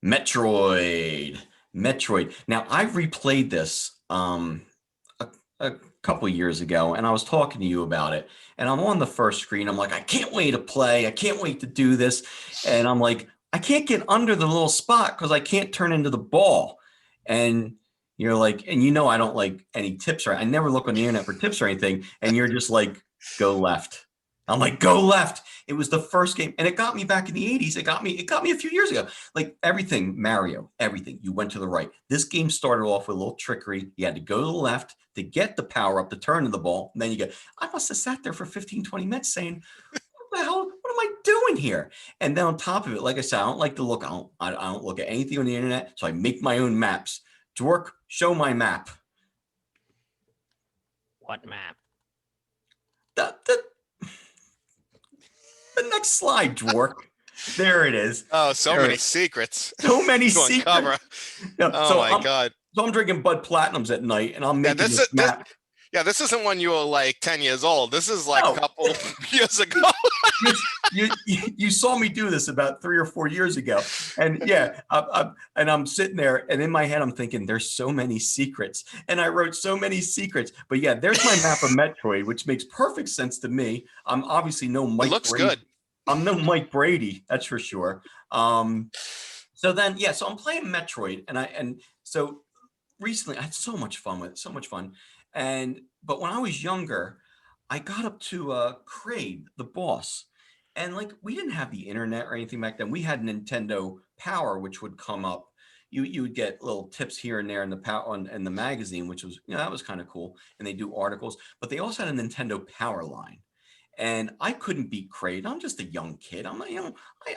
Metroid. Now I've replayed this a, a couple years ago, and I was talking to you about it. And I'm on the first screen. I'm like, I can't wait to play. I can't wait to do this. And I'm like, I can't get under the little spot because I can't turn into the ball. And you're like, and I don't like any tips, right? I never look on the internet for tips or anything. And you're just like, go left. I'm like, go left. It was the first game, and it got me back in the 80s. It got me a few years ago. Like everything, Mario, everything. You went to the right. This game started off with a little trickery. You had to go to the left to get the power up to turn to the ball. And then you go, I must have sat there for 15, 20 minutes saying, what the hell? What am I doing here? And then on top of it, like I said, I don't like to look. I don't look at anything on the internet. So I make my own maps. Dwork, show my map. What map? The next slide, Dwork. There it is. Oh, so many secrets. So many to secrets. Uncover. Yeah, oh my God. So I'm drinking Bud Platinums at night, and I'm making this map. This isn't when you were like 10 years old. This is like a couple years ago. you saw me do this about 3 or 4 years ago, and and I'm sitting there, and in my head I'm thinking, there's so many secrets, and I wrote so many secrets. But yeah, there's my map of Metroid, which makes perfect sense to me. I'm obviously no Mike. It looks Brady. good. I'm no Mike Brady, that's for sure. So I'm playing Metroid, and so recently I had so much fun with it, so much fun. But when I was younger, I got up to Kraid, the boss, and like we didn't have the internet or anything back then. We had Nintendo Power, which would come up. You would get little tips here and there in the magazine, which was that was kind of cool. And they do articles, but they also had a Nintendo Powerline. And I couldn't beat Kraid. I'm just a young kid. I'm like,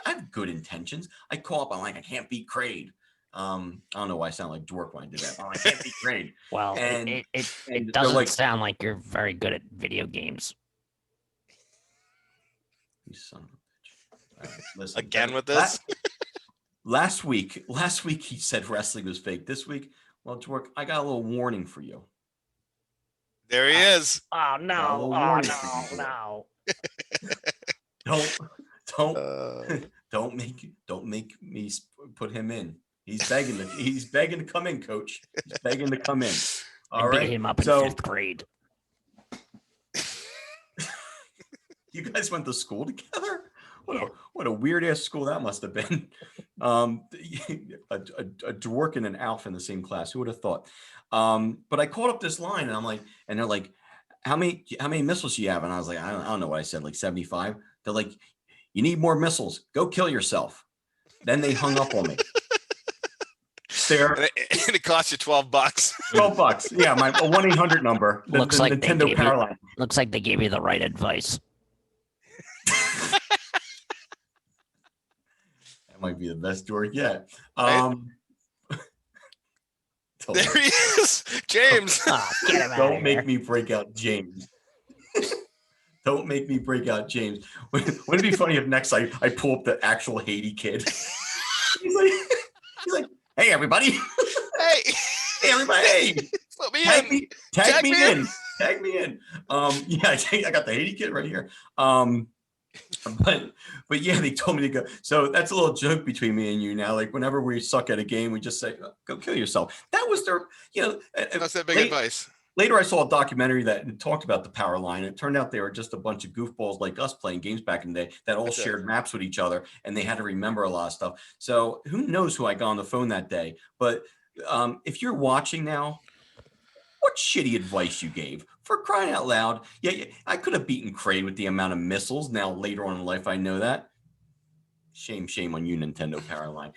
I have good intentions. I call up. I'm like, I can't beat Kraid. I don't know why I sound like Dwork when I did that. I can't beat Kraid. Well, it doesn't sound like you're very good at video games. You son of a bitch. Right, listen, again with this. Last week he said wrestling was fake. This week, well, Dwork, I got a little warning for you. There he is. Oh no! Oh no! Don't make me put him in. He's begging to come in, coach. He's begging to come in. All right. Beat him up in 5th grade. You guys went to school together? What a weird ass school that must have been. A Dwork and an Alf in the same class. Who would have thought? But I called up this line, and I'm like, and they're like, how many missiles do you have? And I was like, I don't know what I said, like 75. They're like, you need more missiles. Go kill yourself. Then they hung up on me. And it cost you $12. $12. Yeah, my 1-800 number. Looks like Nintendo Powerline. Looks like they gave you the right advice. That might be the best Dwork yet. There he is, James. Don't make me break out James. Don't make me break out James. Wouldn't it be funny if next I pull up the actual Haiti kid? He's like, hey everybody. Hey everybody. Hey. Let me Tag me in. I got the Haiti kid right here. But yeah, they told me to go. So that's a little joke between me and you now. Like whenever we suck at a game, we just say, go kill yourself. That was their, that's that big advice. Later, I saw a documentary that talked about the power line. It turned out they were just a bunch of goofballs like us playing games back in the day that all shared maps with each other, and they had to remember a lot of stuff. So who knows who I got on the phone that day? But if you're watching now, what shitty advice you gave. For crying out loud. Yeah, I could have beaten Kraid with the amount of missiles. Now, later on in life, I know that. Shame on you, Nintendo Powerline.